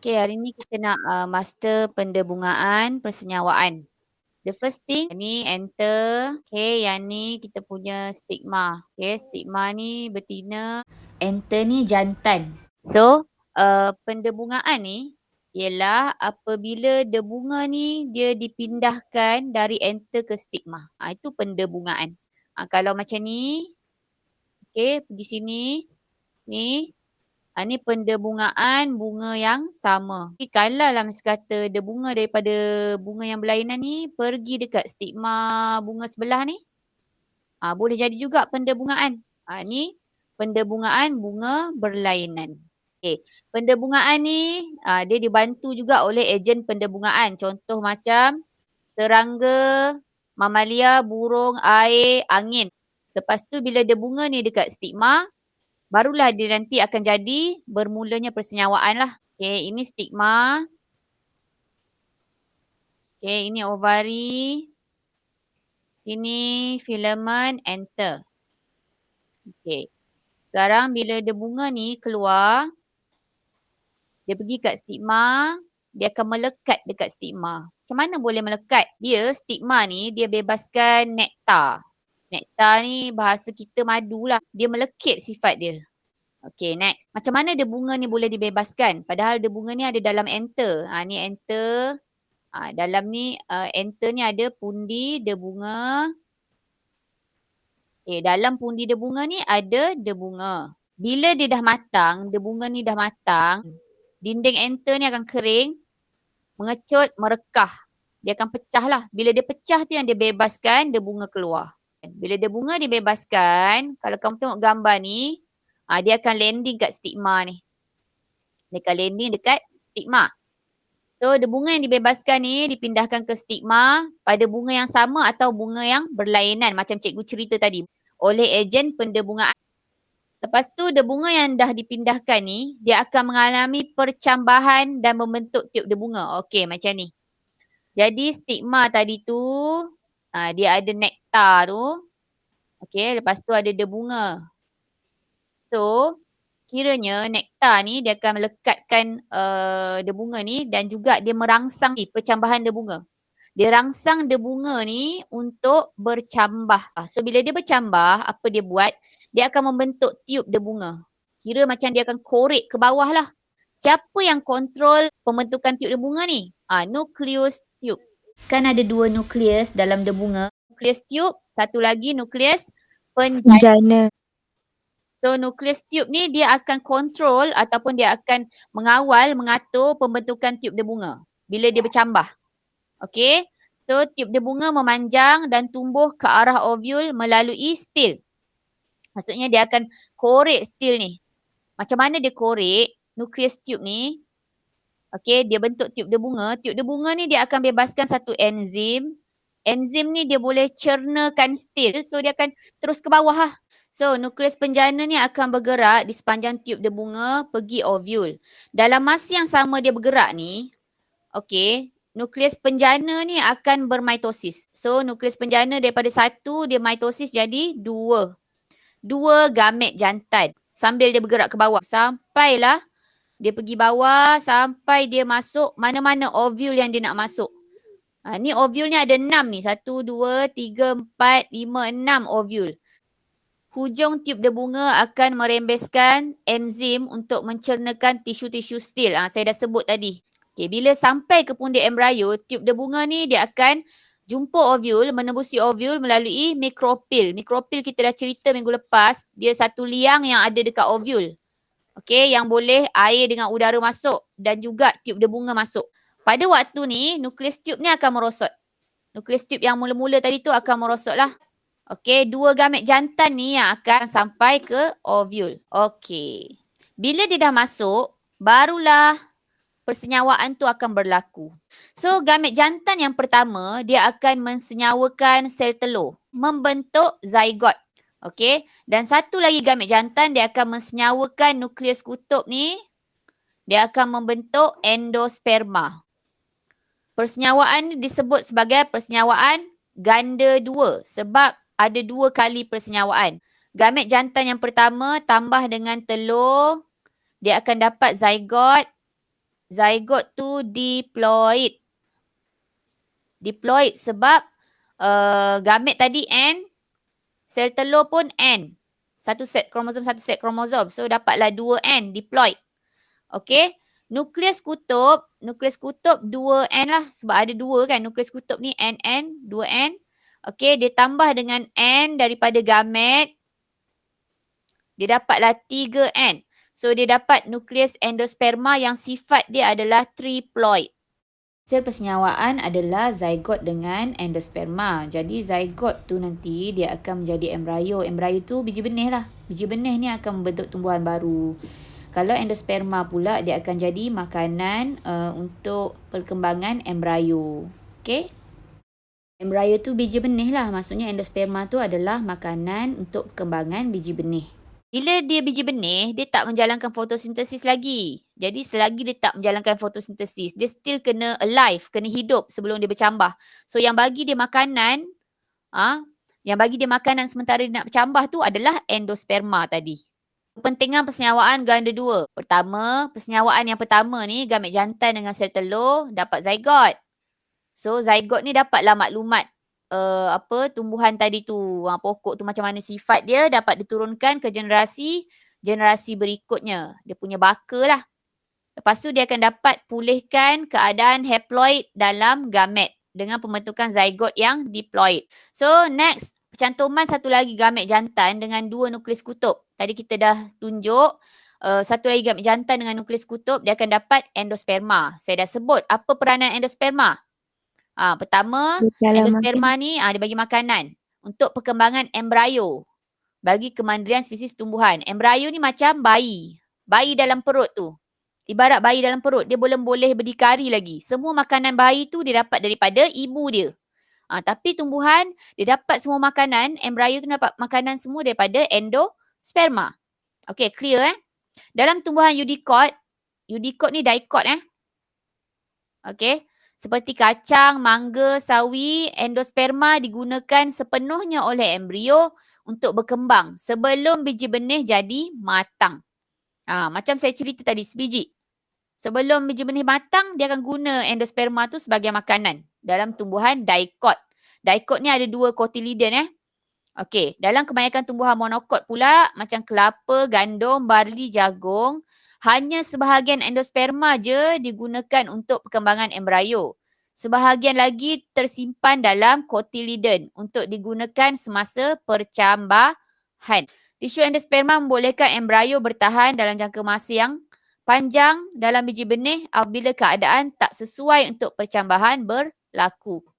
Okay, hari ni kita nak master pendebungaan persenyawaan. The first thing, ni enter. Okay, yang ni kita punya stigma. Okay, stigma ni betina. Enter ni jantan. So, pendebungaan ni ialah apabila debunga ni dia dipindahkan dari enter ke stigma. Itu pendebungaan. Kalau macam ni, okay, pergi sini. Ni. Ni pendebungaan bunga yang sama. Kalau lah mesti kata debunga daripada bunga yang berlainan ni pergi dekat stigma bunga sebelah ni. Boleh jadi juga pendebungaan. Ni pendebungaan bunga berlainan. Okay. Pendebungaan ni dia dibantu juga oleh ejen pendebungaan. Contoh macam serangga, mamalia, burung, air, angin. Lepas tu bila debunga ni dekat stigma, barulah dia nanti akan jadi bermulanya persenyawaan lah. Okay, ini stigma. Okay, ini ovari. Ini filamen, enter. Okay. Sekarang bila dia bunga ni keluar, dia pergi kat stigma, dia akan melekat dekat stigma. Macam mana boleh melekat? Dia, stigma ni, dia bebaskan nektar. Nektar ni bahasa kita madu lah. Dia melekit sifat dia. Okay, next. Macam mana dia bunga ni boleh dibebaskan? Padahal dia bunga ni ada dalam enter. Ni enter. Dalam ni, enter ni ada pundi dia bunga. Dalam pundi dia bunga ni ada dia bunga. Bila dia dah matang, dia bunga ni dah matang, dinding enter ni akan kering, mengecut, merekah. Dia akan pecah lah. Bila dia pecah tu yang dia bebaskan, dia bunga keluar. Bila dia bunga dibebaskan, kalau kamu tengok gambar ni, dia akan landing kat stigma ni. Dia akan landing dekat stigma. So, the bunga yang dibebaskan ni dipindahkan ke stigma pada bunga yang sama atau bunga yang berlainan macam cikgu cerita tadi oleh ejen pendebungaan. Lepas tu, the bunga yang dah dipindahkan ni, dia akan mengalami percambahan dan membentuk tiup the bunga. Okey, macam ni. Jadi, stigma tadi tu, dia ada nektar tu. Okey, lepas tu ada the bunga. So, kiranya nektar ni dia akan melekatkan the bunga ni dan juga dia merangsang percambahan the bunga. Dia rangsang the bunga ni untuk bercambah. So bila dia bercambah, apa dia buat? Dia akan membentuk tiup the bunga. Kira macam dia akan korek ke bawah lah. Siapa yang kontrol pembentukan tiup the bunga ni? Nukleus tiup. Kan ada dua nukleus dalam the bunga. Nukleus tiup, satu lagi nukleus penjana. So, nukleus tiup ni dia akan kontrol ataupun dia akan mengawal, mengatur pembentukan tiup the bunga bila dia bercambah. Okay. So, tiup the bunga memanjang dan tumbuh ke arah ovule melalui stil. Maksudnya dia akan korek stil ni. Macam mana dia korek nukleus tiup ni? Okay, dia bentuk tiup the bunga. Tiup the bunga ni dia akan bebaskan satu enzim. Enzim ni dia boleh cernakan stil. So, dia akan terus ke bawah lah. So, nukleus penjana ni akan bergerak di sepanjang tiup the bunga pergi ovule. Dalam masa yang sama dia bergerak ni, okay, nukleus penjana ni akan bermitosis. So, nukleus penjana daripada satu, dia mitosis jadi dua. Dua gamet jantan. Sambil dia bergerak ke bawah. Sampailah dia pergi bawah sampai dia masuk mana-mana ovule yang dia nak masuk. Ni ovule ni ada 6 ni. 1, 2, 3, 4, 5, 6 ovule. Hujung tiup the bunga akan merembeskan enzim untuk mencernakan tisu-tisu stil. Saya dah sebut tadi. Okay, bila sampai ke pundi embrio, tiup the bunga ni dia akan jumpa ovule, menembusi ovule melalui mikropil. Mikropil kita dah cerita minggu lepas, dia satu liang yang ada dekat ovule. Okay, yang boleh air dengan udara masuk dan juga tiup the bunga masuk. Pada waktu ni, nukleus tiup ni akan merosot. Nukleus tiup yang mula-mula tadi tu akan merosot lah. Okay, dua gamet jantan ni yang akan sampai ke ovule. Okay. Bila dia dah masuk, barulah persenyawaan tu akan berlaku. So, gamet jantan yang pertama, dia akan mensenyawakan sel telur. Membentuk zygote. Okay. Dan satu lagi gamet jantan, dia akan mensenyawakan nukleus kutub ni. Dia akan membentuk endosperma. Persenyawaan ni disebut sebagai persenyawaan ganda dua sebab ada dua kali persenyawaan. Gamet jantan yang pertama tambah dengan telur, dia akan dapat zygote. zygote tu diploid. Diploid sebab gamet tadi N, sel telur pun N. Satu set kromosom. So dapatlah 2N, diploid. Okey. Nukleus kutub 2N lah sebab ada 2 kan. Nukleus kutub ni NN, 2N. Okey, dia tambah dengan N daripada gamet. Dia dapatlah 3N. So dia dapat nukleus endosperma yang sifat dia adalah triploid. Sel persenyawaan adalah zygote dengan endosperma. Jadi zygote tu nanti dia akan menjadi embryo. Embryo tu biji benih lah. Biji benih ni akan membentuk tumbuhan baru. Kalau endosperma pula dia akan jadi makanan untuk perkembangan embryo. Okey? Embryo tu biji benih lah. Maksudnya endosperma tu adalah makanan untuk perkembangan biji benih. Bila dia biji benih, dia tak menjalankan fotosintesis lagi. Jadi selagi dia tak menjalankan fotosintesis, dia still kena alive, kena hidup sebelum dia bercambah. So yang bagi dia makanan, sementara dia nak bercambah tu adalah endosperma tadi. Kepentingan persenyawaan ganda dua. Pertama, persenyawaan yang pertama ni, gamet jantan dengan sel telur dapat zygote. So zygote ni dapatlah maklumat tumbuhan tadi tu, pokok tu macam mana sifat dia, dapat diturunkan ke generasi berikutnya. Dia punya baka lah. Lepas tu dia akan dapat pulihkan keadaan haploid dalam gamet dengan pembentukan zygote yang diploid. So next, pencantuman satu lagi gamet jantan dengan 2 nukleus kutub. Tadi kita dah tunjuk satu lagi gamet jantan dengan nukleus kutub, dia akan dapat endosperma. Saya dah sebut apa peranan endosperma. Pertama, endosperma ni dia bagi makanan untuk perkembangan embryo bagi kemandirian spesies tumbuhan. Embryo ni macam bayi dalam perut tu. Ibarat bayi dalam perut, dia belum boleh berdikari lagi. Semua makanan bayi tu dia dapat daripada ibu dia. Tapi tumbuhan, dia dapat semua makanan, embryo tu dapat makanan semua daripada endosperma. Okay, clear Dalam tumbuhan eudicot ni dicot Okay. Seperti kacang, mangga, sawi, endosperma digunakan sepenuhnya oleh embrio untuk berkembang sebelum biji benih jadi matang. Macam saya cerita tadi, sebiji. Sebelum biji benih matang, dia akan guna endosperma tu sebagai makanan dalam tumbuhan dicot. Dicot ni ada 2 cotyledon Okey, dalam kebanyakan tumbuhan monokot pula macam kelapa, gandum, barli, jagung, hanya sebahagian endosperma je digunakan untuk perkembangan embryo. Sebahagian lagi tersimpan dalam cotyledon untuk digunakan semasa percambahan. Tisu endosperma membolehkan embryo bertahan dalam jangka masa yang panjang dalam biji benih apabila keadaan tak sesuai untuk percambahan berlaku.